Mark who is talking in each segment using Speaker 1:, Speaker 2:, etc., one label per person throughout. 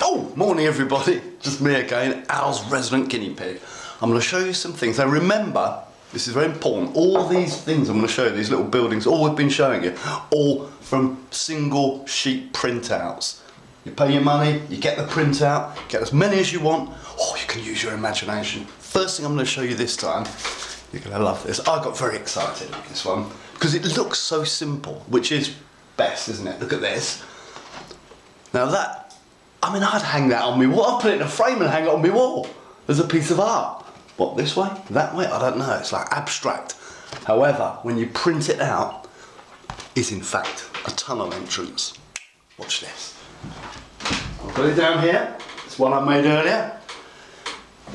Speaker 1: Oh, morning everybody, just me again, Al's resident guinea pig. I'm going to show you some things. Now remember, this is very important, all these things I'm going to show you, these little buildings, all we've been showing you, all from single sheet printouts. You pay your money, you get the printout, get as many as you want, or you can use your imagination. First thing I'm going to show you this time, you're going to love this. I got very excited with this one, because it looks so simple, which is best, isn't it? Look at this. Now that, I mean, I'd hang that on my wall. I'd put it in a frame and hang it on my wall as a piece of art. What, this way? That way? I don't know. It's like abstract. However, when you print it out, it's in fact a tunnel entrance. Watch this. I'll put it down here. It's one I made earlier.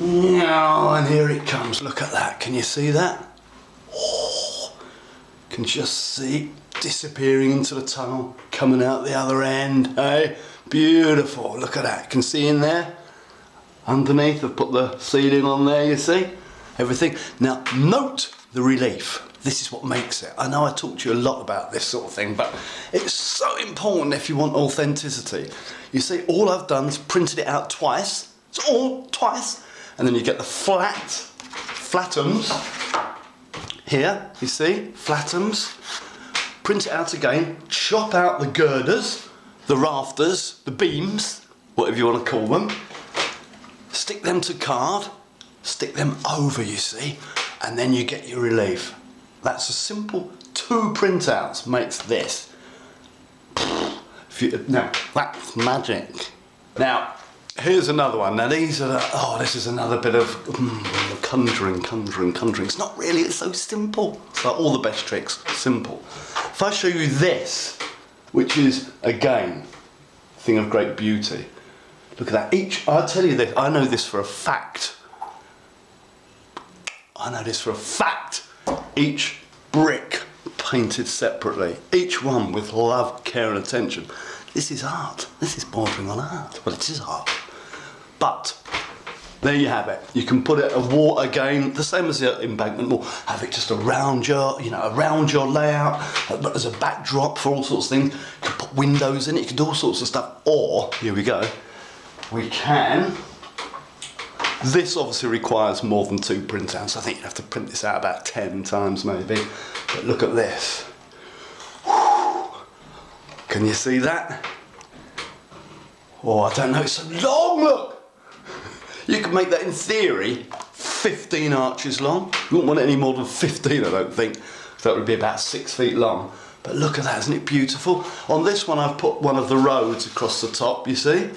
Speaker 1: And here it comes. Look at that. Can you see that? Oh, can just see disappearing into the tunnel, coming out the other end. Hey, beautiful. Look at that. You can see in there. Underneath, I've put the ceiling on there, you see? Everything. Now, note the relief. This is what makes it. I know I talked to you a lot about this sort of thing, but it's so important if you want authenticity. You see, all I've done is printed it out twice. It's all twice. And then you get the flatums. Here, you see, flatums. Print it out again, chop out the girders, the rafters, the beams, whatever you want to call them. Stick them to card, stick them over, you see, and then you get your relief. That's a simple 2 printouts makes this. Now, that's magic. Now, here's another one. Now these are, this is another bit of conjuring. It's not really, it's so simple. It's like all the best tricks, simple. If I show you this, which is, again, a thing of great beauty. Look at that. I'll tell you this, I know this for a fact. Each brick painted separately. Each one with love, care and attention. This is art. This is bordering on art. Well, it is art. But there you have it. You can put it a wall again, the same as the embankment wall. Have it just around your, around your layout, but as a backdrop for all sorts of things. You can put windows in it. You can do all sorts of stuff. Or here we go. We can. This obviously requires more than 2 printouts. I think you have to print this out about 10 times maybe. But look at this. Can you see that? Oh, I don't know. It's so long. Look. You could make that, in theory, 15 arches long. You wouldn't want it any more than 15, I don't think. That would be about 6 feet long. But look at that, isn't it beautiful? On this one, I've put one of the roads across the top, you see?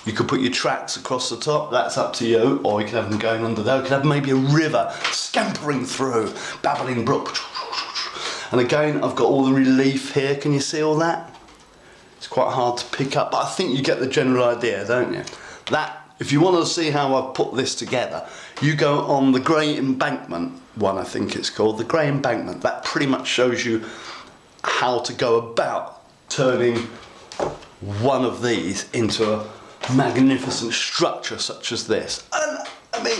Speaker 1: You could put your tracks across the top, that's up to you. Or you could have them going under there. You could have maybe a river scampering through, babbling brook. And again, I've got all the relief here. Can you see all that? It's quite hard to pick up, but I think you get the general idea, don't you? That. If you want to see how I've put this together, you go on the grey embankment one, I think it's called, the grey embankment. That pretty much shows you how to go about turning one of these into a magnificent structure such as this. And I mean,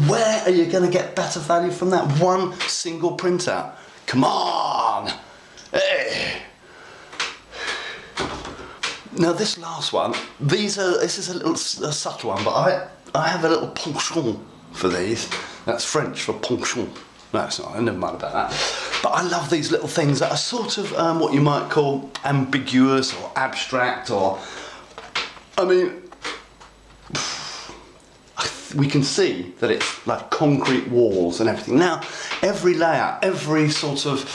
Speaker 1: where are you going to get better value from that one single printout? Come on! Hey. Now this last one, this is a subtle one, but I have a little penchant for these. That's French for penchant. No, it's not, never mind about that. But I love these little things that are sort of what you might call ambiguous or abstract or, I mean, we can see that it's like concrete walls and everything. Now, every layout, every sort of,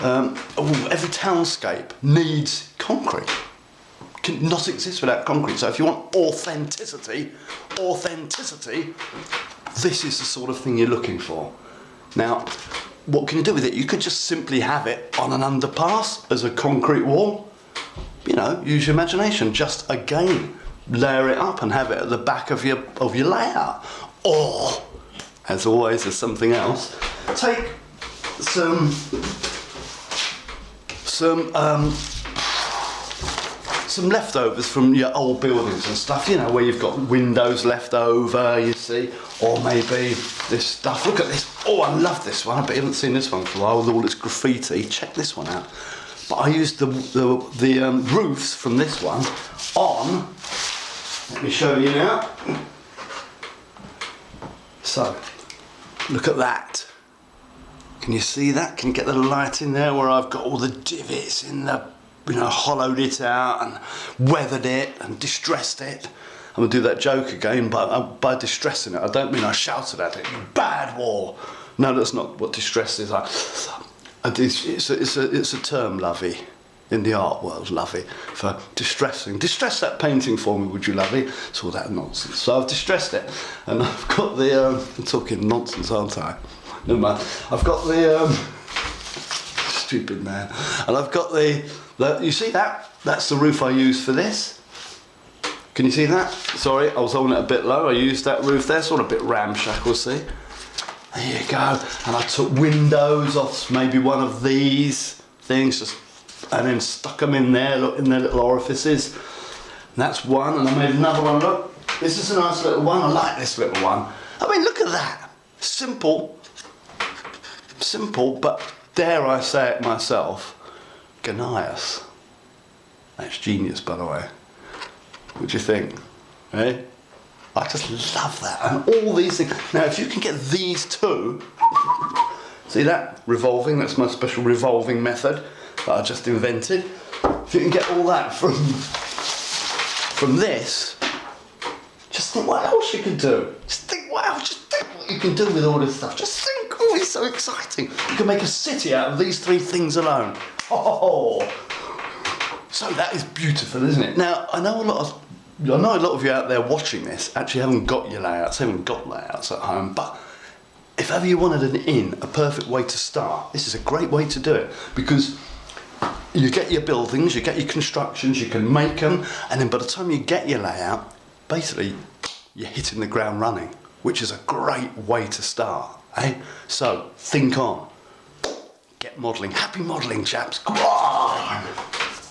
Speaker 1: every townscape needs concrete. Cannot exist without concrete. So if you want authenticity, this is the sort of thing you're looking for. Now, what can you do with it? You could just simply have it on an underpass as a concrete wall. Use your imagination. Just again, layer it up and have it at the back of your layout. Or, as always, there's something else. Take some leftovers from your old buildings and stuff, where you've got windows left over, you see, or maybe this stuff. Look at this. Oh, I love this one. I bet you haven't seen this one for a while with all its graffiti. Check this one out. But I used the roofs from this one on Let me show you now. So, look at that. Can you see that? Can you get the light in there where I've got all the divots in the, hollowed it out and weathered it and distressed it? I'm gonna do that joke again, but by distressing it, I don't mean I shouted at it, bad wall. No, that's not what distress is. It's a term, Lovey, in the art world, Lovey, for distressing. Distress that painting for me, would you, Lovey? It's all that nonsense. So I've distressed it, and I've got the, I'm talking nonsense, aren't I? Never mind. I've got the, stupid man, and I've got the, you see that? That's the roof I used for this. Can you see that? Sorry, I was holding it a bit low. I used that roof there, sort of a bit ramshackle, see? There you go. And I took windows off maybe one of these things, and then stuck them in there, look, in their little orifices. And that's one, and I made another one, look. This is a nice little one, I like this little one. I mean, look at that. Simple, but dare I say it myself, genius. That's genius, by the way. What do you think? Eh? I just love that. And all these things. Now, if you can get these two, see that? Revolving, that's my special revolving method that I just invented. If you can get all that from this, just think what else you can do. Just think what else, just think what you can do with all this stuff. Just think, oh, it's so exciting. You can make a city out of these three things alone. Oh, so that is beautiful, isn't it? Now, I know a lot of you out there watching this actually haven't got your layouts, haven't got layouts at home, but if ever you wanted a perfect way to start, this is a great way to do it, because you get your buildings, you get your constructions, you can make them, and then by the time you get your layout, basically you're hitting the ground running, which is a great way to start, eh? So think on, get modelling. Happy modelling, chaps. Come on!